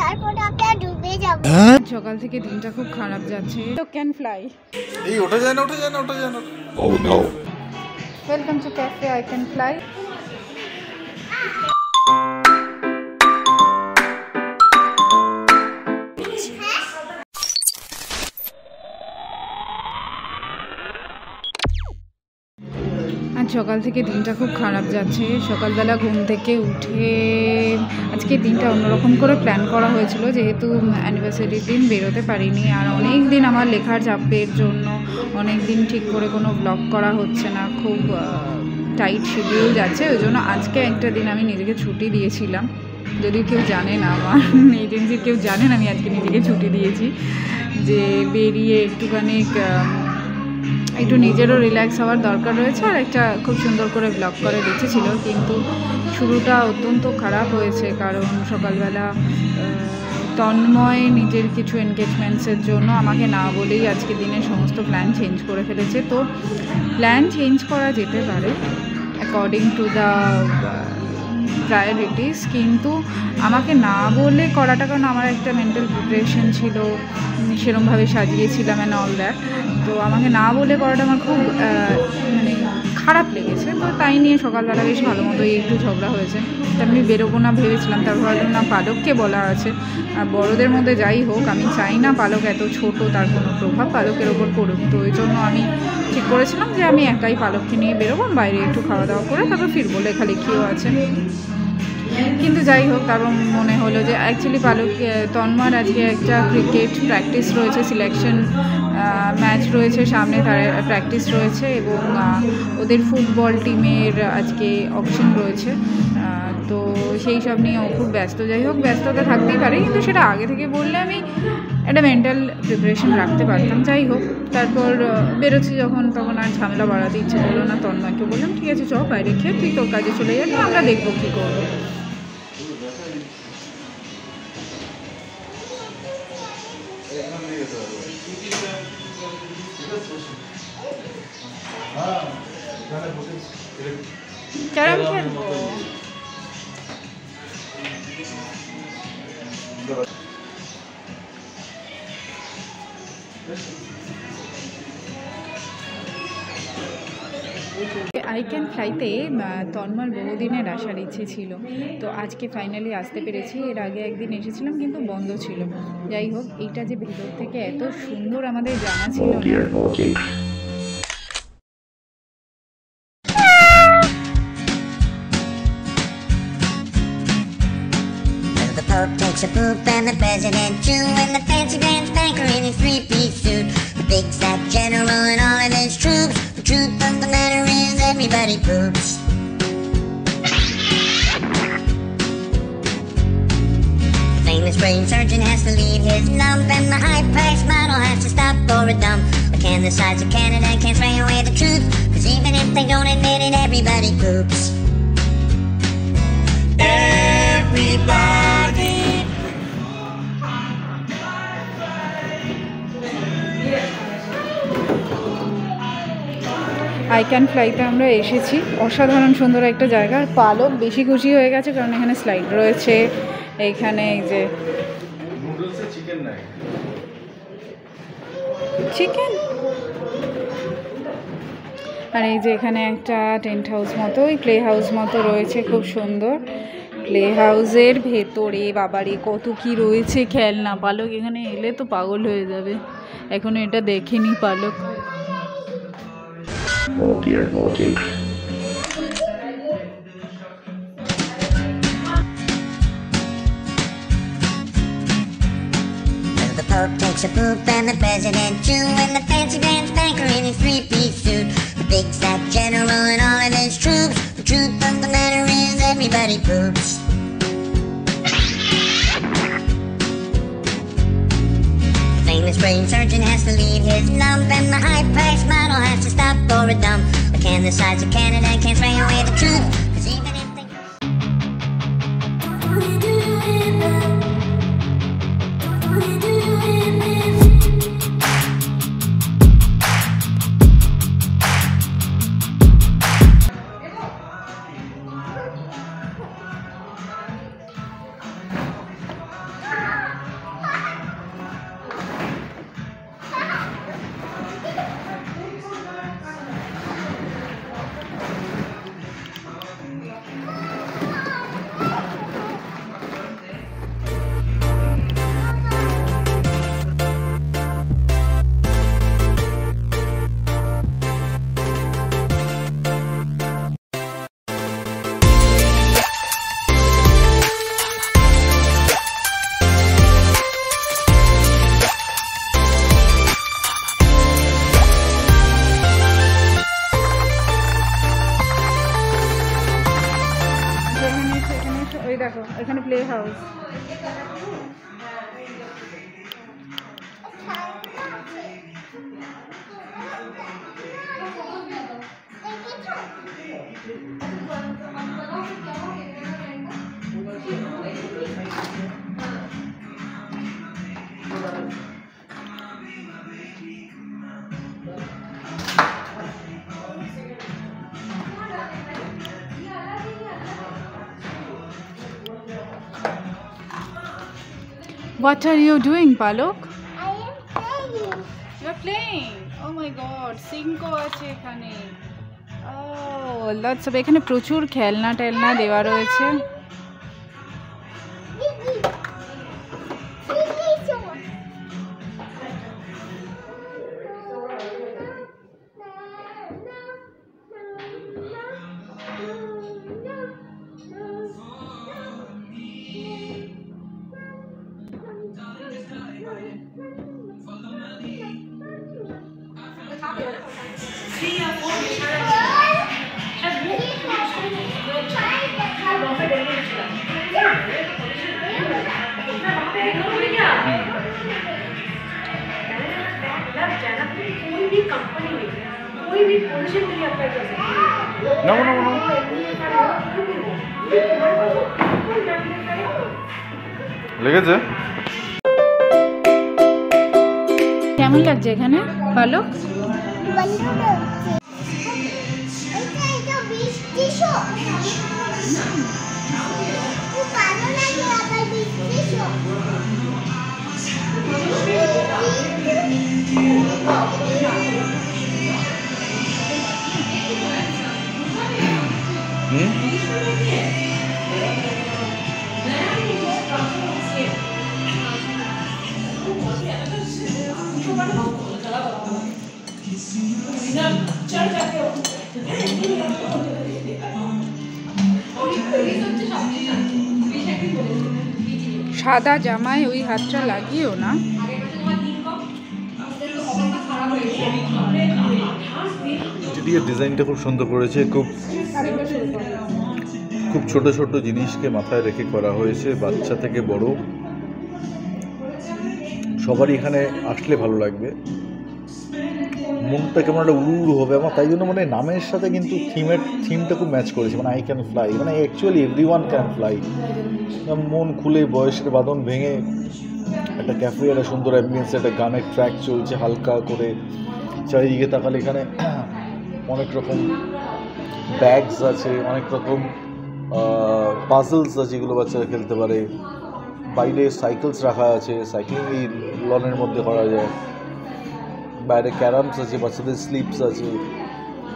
তারপরে আমরা ডুবে যাব। সকাল থেকে দিনটা খুব খারাপ যাচ্ছে। তো ক্যান ফ্লাই, এই ওঠা যায় না, ওঠা যায় না, ওঠা যায় না। Oh no. Welcome to cafe I can fly. আজ সকাল থেকে দিনটা খুব খারাপ যাচ্ছে। সকালবেলা ঘুম থেকে উঠে আজকে দিনটা অন্যরকম করে প্ল্যান করা হয়েছিল, যেহেতু অ্যানিভার্সারির দিন বেরোতে পারিনি। আর অনেক দিন আমার লেখার চাপের জন্য অনেক দিন ঠিক করে কোনো ব্লগ করা হচ্ছে না, খুব টাইট শিডিউল যাচ্ছে। ওই জন্য আজকে একটা দিন আমি নিজেকে ছুটি দিয়েছিলাম। যদিও কেউ জানে না, আমার এজেন্সির কেউ জানে না আমি আজকে নিজেকে ছুটি দিয়েছি, যে বেরিয়ে একটু নিজেরও রিল্যাক্স হওয়ার দরকার রয়েছে। আর একটা খুব সুন্দর করে ব্লগ করে দেখেছিল, কিন্তু শুরুটা অত্যন্ত খারাপ হয়েছে। কারণ সকালবেলা তন্ময় নিজের কিছু এনগেজমেন্টসের জন্য আমাকে না বলেই আজকে দিনের সমস্ত প্ল্যান চেঞ্জ করে ফেলেছে। তো প্ল্যান চেঞ্জ করা যেতে পারে অ্যাকর্ডিং টু দ্য প্রায়োরিটিস, কিন্তু আমাকে না বলে করাটা, কারণ আমার একটা মেন্টাল প্রিপারেশন ছিল, সেরমভাবে সাজিয়েছিলাম অ্যান্ড অল দ্যাট। তো আমাকে না বলে করাটা আমার খুব মানে খারাপ লেগেছে। তো তাই নিয়ে সকালবেলা বেশ ভালো মতোই একটু ঝগড়া হয়েছে। তো আমি বেরোবো না ভেবেছিলাম, তারপর ভাবলাম না, পালককে বলা আছে। আর বড়োদের মধ্যে যাই হোক, আমি চাই না পালক এত ছোট, তার কোনো প্রভাব পালকের ওপর পড়ুক। তো ওই জন্য আমি ঠিক করেছিলাম যে আমি একাই পালককে নিয়ে বেরোবো, বাইরে একটু খাওয়া দাওয়া করে তারপর ফিরবো, লেখালেখিও আছে। কিন্তু যাই হোক, তারপর মনে হলো যে অ্যাকচুয়ালি তন্ময়ের আজকে একটা ক্রিকেট প্র্যাকটিস রয়েছে, সিলেকশন ম্যাচ রয়েছে সামনে, তার প্র্যাকটিস রয়েছে, এবং ওদের ফুটবল টিমের আজকে অকশন রয়েছে। তো সেই সব নিয়ে ও খুব ব্যস্ত। যাই হোক, ব্যস্ততা থাকতেই পারে, কিন্তু সেটা আগে থেকে বললে আমি একটা মেন্টাল প্রিপারেশন রাখতে পারতাম। যাই হোক, তারপর বেরোচ্ছি যখন, তখন আর ঝামেলা বাড়াতে ইচ্ছে করলো না। তন্ময়কে বললাম, ঠিক আছে চ বাইরে খেয়ে, তুই তোর কাজে চলে যাবি, আমরা দেখবো কী করবো। ক্যারাম খেলবো। আই ক্যান ফ্লাইতে তন্ময়ের বহুদিনের আসার ইচ্ছে ছিল, তো আজকে ফাইনালি আসতে পেরেছি। এর আগে একদিন এসেছিলাম, কিন্তু বন্ধ ছিল। যাই হোক, এইটা যে ভেতর থেকে এত সুন্দর আমাদের জানা ছিল না। Takes a poop and the president too, and the fancy pants banker in his three-piece suit, the big fat general and all of his troops. The truth of the matter is everybody poops. The famous brain surgeon has to leave his lump, and the high-priced model has to stop for a dump. But can the sides of Canada can't spray away the truth, 'cause even if they don't admit it, everybody poops. Everybody. I can ফ্লাইতে আমরা এসেছি, অসাধারণ সুন্দর একটা জায়গা। আর পালক বেশি খুশি হয়ে গেছে, কারণ এখানে স্লাইড রয়েছে, এইখানে এই যে চিকেন, আর এই যে এখানে একটা টেন্ট হাউস মতো, ওই প্লে হাউস মতো রয়েছে, খুব সুন্দর। প্লে হাউসের ভেতরে বাবারে কত কি রয়েছে খেলনা। পালক এখানে এলে তো পাগল হয়ে যাবে, এখনো এটা দেখেনি পালক। Oh dear, oh dear. The Pope takes a poop and the president too, and the fancy pants banker in his three-piece suit, the big fat general and all of his troops. The truth of the matter is everybody poops. The famous brain surgeon has to leave his lump, and the high-priced model has to stop for a dump. But can the sides of Canada can't spray away the truth, 'cause even if they house. What are you doing, Palok? I am playing. You're playing. Oh my God, সিঙ্কও আছে এখানে। Oh, lots of এখানে প্রচুর খেলনা টেলনা দেওয়া রয়েছে। No, no, no. লেগেছে? কেমন লাগছে এখানে পালক? সাদা জামায় ওই হাতটা লাগিও না। ইন্টেরিয়ার ডিজাইনটা খুব সুন্দর করেছে, খুব ছোট ছোট জিনিসকে মাথায় রেখে করা হয়েছে। বাচ্চা থেকে বড় সবারই এখানে আসলে ভালো লাগবে, মনটা কেমন একটা উড়ু হবে আমার। তাই জন্য মানে নামের সাথে কিন্তু থিমটা খুব ম্যাচ করেছে, মানে আই ক্যান ফ্লাই, মানে অ্যাকচুয়ালি এভরিওয়ান ক্যান ফ্লাই। মন খুলে বয়সের বাঁধন ভেঙে একটা ক্যাফে, একটা সুন্দর অ্যাম্বিয়েন্স, একটা গানের ট্র্যাক চলছে হালকা করে, চারিদিকে তাকালে এখানে অনেক রকম ব্যাগস আছে, অনেক রকম পাজলস আছে যেগুলো বাচ্চারা খেলতে পারে। বাইরে সাইকেলস রাখা আছে, সাইক্লিং এই লনের মধ্যে করা যায়। বাইরে ক্যারামস আছে, বাচ্চাদের স্লিপস আছে,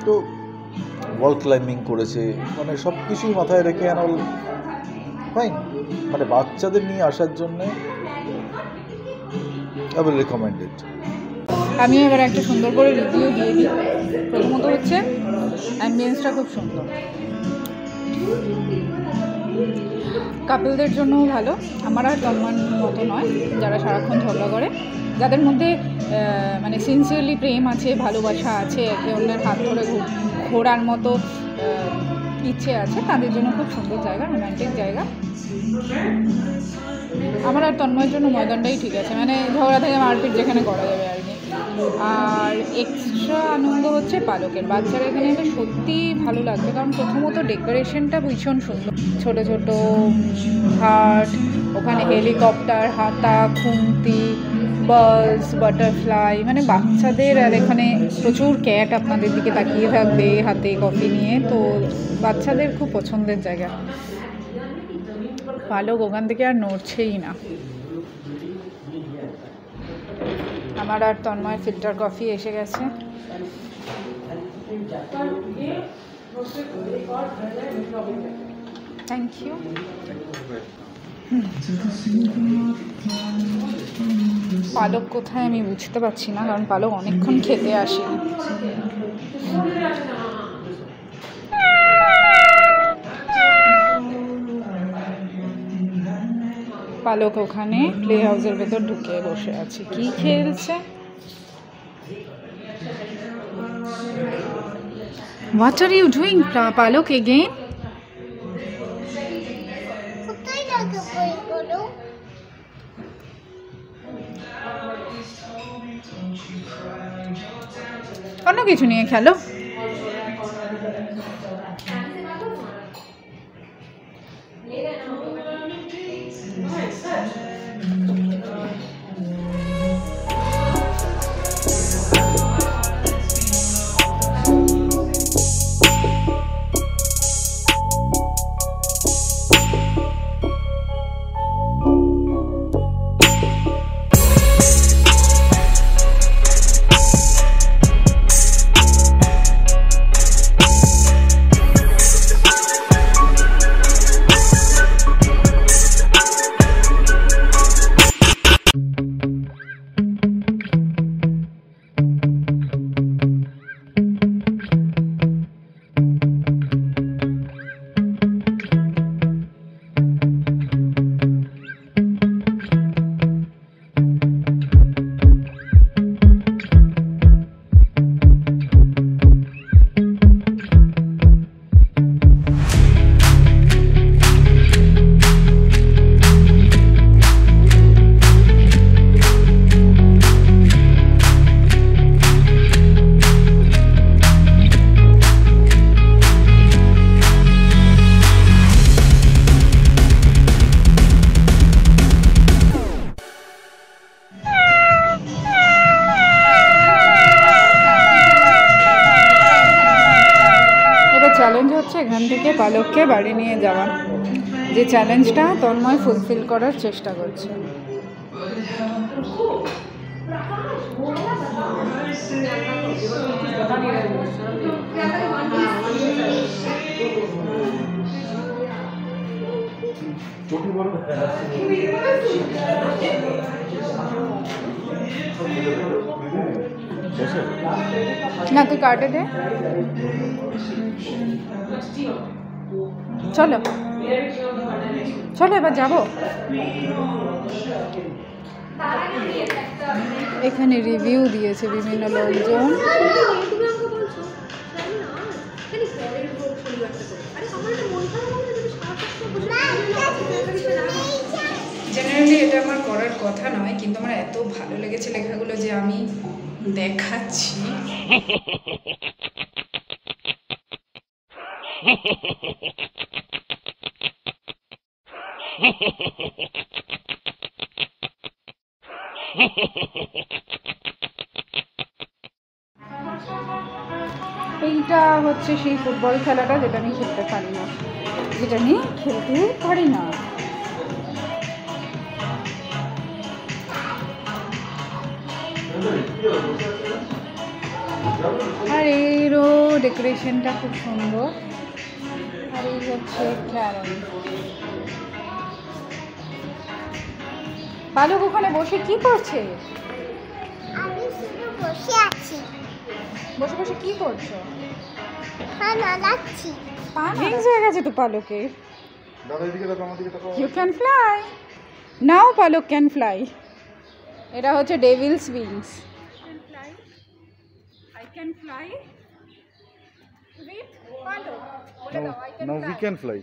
তো ওয়াল ক্লাইম্বিং করেছে, মানে সব কিছুই মাথায় রেখে অ্যানল ফাইন। মানে বাচ্চাদের নিয়ে আসার জন্যে আই উইল রেকমেন্ড ইট। আমি এবার একটা সুন্দর করে রিভিউ দিয়ে দিই। প্রথমত হচ্ছে অ্যাম্বিয়েন্সটা খুব সুন্দর, কাপলদের জন্যও ভালো। আমার আর তন্ময়ের মতো নয়, যারা সারাক্ষণ ঝগড়া করে, যাদের মধ্যে মানে সিনসিয়ারলি প্রেম আছে, ভালোবাসা আছে, একে অন্যের হাত ধরে ঘোরার মতো ইচ্ছে আছে, তাদের জন্য খুব সুন্দর জায়গা, রোম্যান্টিক জায়গা। আমার আর তন্ময়ের জন্য ময়দানটাই ঠিক আছে, মানে ঝগড়া থেকে মারপিট যেখানে করা যাবে আর কি। আর এক্সট্রা আনন্দ হচ্ছে পালকের, বাচ্চারা এখানে এলে সত্যিই ভালো লাগবে, কারণ প্রথমত ডেকোরেশনটা ভীষণ সুন্দর, ছোট ছোট হার্ট, ওখানে হেলিকপ্টার, হাতা, খুন্তি, বার্ডস, বাটারফ্লাই, মানে বাচ্চাদের। আর এখানে প্রচুর ক্যাট আপনাদের দিকে তাকিয়ে থাকবে হাতে কফি নিয়ে, তো বাচ্চাদের খুব পছন্দের জায়গা। পালক ওখান থেকে আর নড়ছেই না। আমার আর তন্ময় ফিল্টার কফি এসে গেছে। Thank you. পালক কোথায় আমি বুঝতে পারছি না, কারণ পালক অনেকক্ষণ খেতে আসে। পালক ওখানে প্লে হাউসের ভেতর ঢুকে বসে আছে, কি খেলছে? What are you doing, Palok, again? কোথায় লাগে অন্য কিছু নিয়ে খেলো। চ্যালেঞ্জ হচ্ছে এখান থেকে পালককে বাড়ি নিয়ে যাওয়া, যে চ্যালেঞ্জটা তন্ময় ফুলফিল করার চেষ্টা করছে। না তুই কাটে দে, চলো চলো এবার যাবো। এখানে রিভিউ দিয়েছে বিভিন্ন লোকজন। জেনারেলি এটা আমার করার কথা নয়, কিন্তু আমার এত ভালো লেগেছে লেখাগুলো যে আমি দেখাচ্ছি। এইটা হচ্ছে সেই ফুটবল খেলাটা যেটা আমি খেলতে পারি না, যেটা আমি খেলতে পারি না। আর এরও ডেকোরেশনটা খুব সুন্দর। আর এই হচ্ছে ক্যারম। পালক ওখানে বসে কি করছে? আমি শুধু বসে আছি। বসে বসে কি করছো? পা নাড়াচ্ছি। পা ভেঙে হয়ে গেছে তো পালকের। ইউ ক্যান ফ্লাই নাও, পালক ক্যান ফ্লাই। এটা হচ্ছে Devil's wings. I can fly with Palok. Now we can fly.